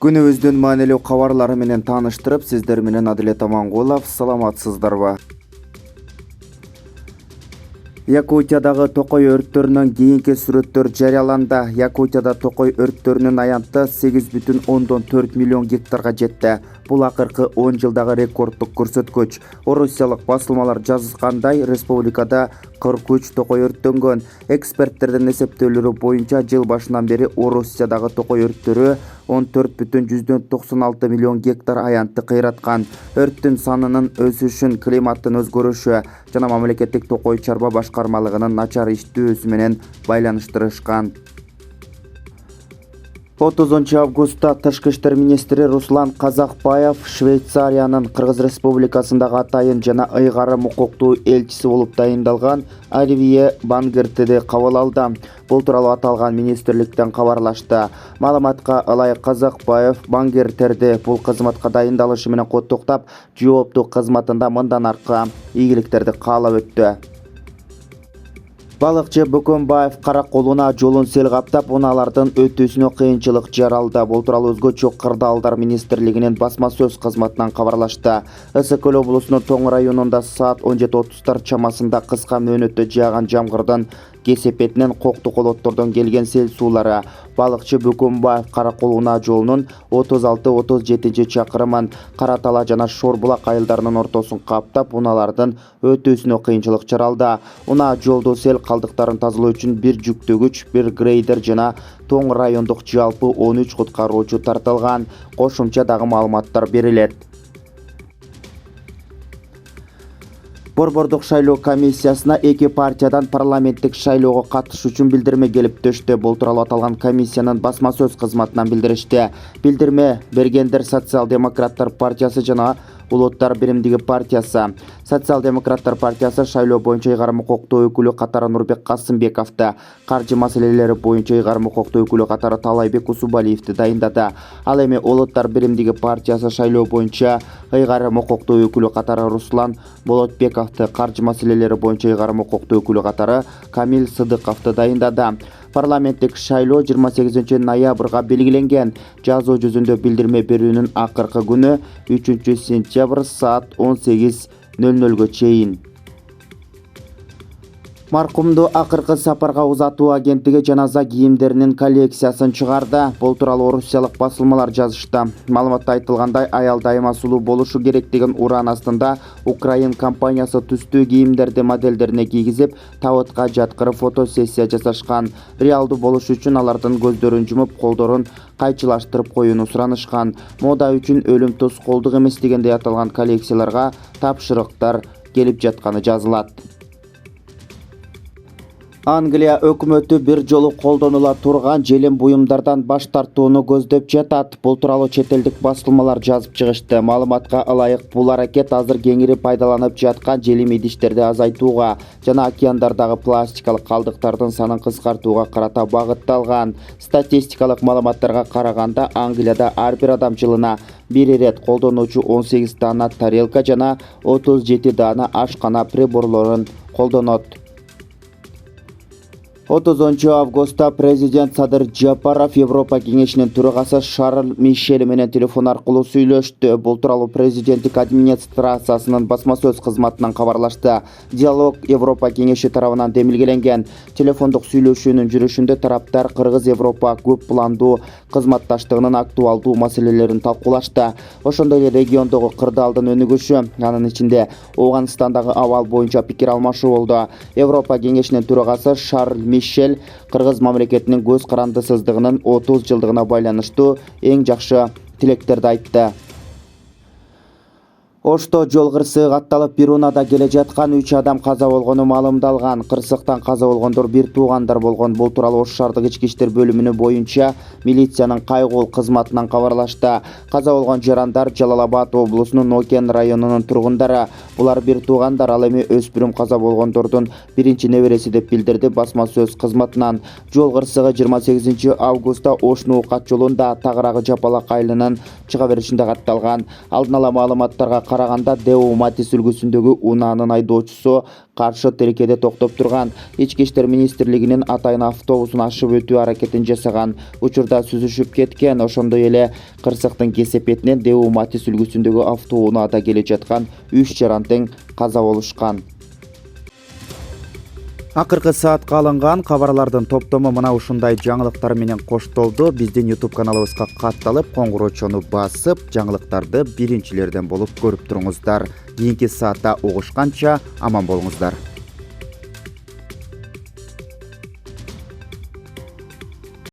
Күнүбүздүн маанилүү кабарлары менен тааныштырып, сиздер менен Адилет Амангулов. Саламатсыздарбы? Якутиядагы токой өрттөрүнөн кийинки сүрөттөр жарыяланды. Якутияда токой өрттөрүнүн аянты 8,4 миллион гектарга жетти. Бул акыркы 10 жылдагы рекорддук көрсөткүч. Орусиялык басылмалар жазышкандай, республикада 43 токой өрттөнгөн. Эксперттердин эсептөөлөрү боюнча жыл башынан бери Орусиядагы токой өрттөрү 14,96 миллион гектар аянтты кыйраткан. Өрттүн санынын өсүшүн климаттын өзгөрүшү жана мамлекеттик токой чарба башкармалыгынын начар иштөөсү менен байланыштырышкан. 30 августта Тышкы иштер министри Руслан Казакбаев Швейцариянын Кыргыз Республикасындагы атайын жана ыйгарым укуктуу элчиси болуп тайындалган Оливье Бангертти кабыл алды. Бул тууралуу аталган министрликтен кабарлашты. Маалыматка ылайык Казакбаев Бангерттерди бул кызматка дайындалышы менен куттуктап, жооптуу кызматында мындан аркы ийгиликтерди каалап өттү. Балыкчы Бөкөнбаев Караколуна жолун сел каптап, унаалардын өтүүсүнө кыйынчылык жаралды. Бул тууралуу Өзгөчө кырдаалдар министрлигинин басма сөз кызматынан кабарлашты. Ысык-Көл облусунун Тоң районунда саат 17:30 чамасында кыска мөөнөттө жааган жамгырдын кесепетинен кокту колоттордон келген сел суулары Балыкчы Бөкөнбаев Караколуна жолунун 36-37 чакырымын Каратала жана Шорбулак айылдарынын ортосун каптап, унаалардын өтүүсүнө кыйынчылык жаралды. Унаа жолду сел калдыктарын тазалоо үчүн бир жүктөгүч, бир грейдер жана Тоң райондук жалпы 13 куткаруучу тартылган. Кошумча дагы маалыматтар берилет. Борбордук шайлоо комиссиясына эки партиядан парламенттик шайлоого катышуу үчүн билдирме келип түштү. Бул тууралуу аталган комиссиянын басма сөз кызматынан билдиришти. Билдирме бергендер Социал-демократтар партиясы жана Улуттар биримдиги партиясы. Социал-демократтар партиясы шайлоо боюнча ыйгарым укуктуу өкүлү катары Нурбек Касымбековду, каржы маселелери боюнча ыйгарым укуктуу өкүлү катары Талайбек Усубалиевди дайындады. Ал эми Улуттар биримдиги партиясы шайлоо боюнча ыйгарым укуктуу өкүлү катары Руслан Болотбековду, каржы маселелери боюнча ыйгарым укуктуу өкүлү катары Камил Сыдыковду дайындады. Парламенттик шайлоо 28 ноябрга белгиленген. Жазуу жүзүндө билдирме берүүнүн акыркы күнү 3 сентябрь саат 18:00 чейин. Маркумду акыркы сапарга узатуу агенттиги жаназа кийимдеринин коллекциясын чыгарды. Бул тууралуу орусиялык басылмалар жазышты. Маалыматта айтылгандай, аял дайыма сулуу болушу керек деген уран астында Украин компаниясы түстүү кийимдерди моделдерине кийгизип, табытка жаткырып фотосессия жасашкан. Реалдуу болуш үчүн алардын көздөрүн жумуп, колдорун кайчылаштырып коюуну суранышкан. Мода үчүн өлүм тоскоолдук эмес дегендей аталган коллекцияларга тапшырыктар келип жатканы жазылат. Англия өкмөтү бир жолу колдонула турган желим буюмдардан баш тартууну көздөп жатат. Бул тууралуу чет элдик басылмалар жазып чыгышты. Маалыматка ылайык, бул аракет азыр кеңири пайдаланып жаткан желим идиштерди азайтууга жана океандардагы пластикалык калдыктардын санын кыскартууга карата багытталган. Статистикалык маалыматтарга караганда, Англияда ар бир адам жылына бир ирет колдонуучу 18 даана тарелка жана 37 даана ашкана приборлорун колдонот. 30 августта президент Садыр Жапаров Европа кеңешинин төрагасы Шарль Мишель менен телефон аркылуу сүйлөштү. Бул тууралуу президенттик администрациясынын басма сөз кызматынан кабарлашты. Диалог Европа кеңеши тарабынан демилгеленген. Телефондук сүйлөшүүнүн жүрүшүндө тараптар Кыргыз-Европа көп пландуу кызматташтыгынын актуалдуу маселелерин талкуулашты. Ошондой эле региондогу кырдаалдын өнүгүшү, анын ичинде Ооганстандагы абал боюнча пикир алмашуу болду. Европа кеңешинин төрагасы Шарль Мишель Кыргыз мамлекетинин көз карандысыздыгынын 30 жылдыгына байланыштуу эң жакшы тилектерди айтты. Ошто жол кырсыгы катталып, бир унаада келе жаткан 3 адам каза болгону маалымдалган. Кырсыктан каза болгондор бир туугандар болгон. Бул тууралуу Ош шаардык ички иштер бөлүмүнүн боюнча милициянын кайгыл кызматынан кабарлашты. Каза болгон жарандар Жалал Абад облусунун Нокен районунун тургундары. Булар бир туугандар, ал эми өспүрүм каза болгондордун биринчи небереси деп билдирди басма сөз кызматынан. Жол кырсыгы 28 августта Ош Нуукат жолунда Тагырагы Жапалак айылынын чыга беришинде катталган. Алдын ала маалыматтарга караганда Дэу Матис үлгүсүндөгү унаанын айдоочусу каршы тилкеде токтоп турган. Ички иштер министрлигинин атайын автобусун ашып өтүү аракетин жасаган учурда сүзүшүп кеткен. Ошондой эле кырсыктын кесепетинен Дэу Матис үлгүсүндөгү автоунаада келе жаткан 3 жаран тең каза болушкан. Акыркы саатка алынган кабарлардын топтому мына ушундай жаңылыктар менен коштолду. Биздин YouTube каналыбызга катталып, коңгуроочону басып, жаңылыктарды биринчилерден болуп көрүп туруңуздар. Кийинки саатта угушканча аман болуңуздар.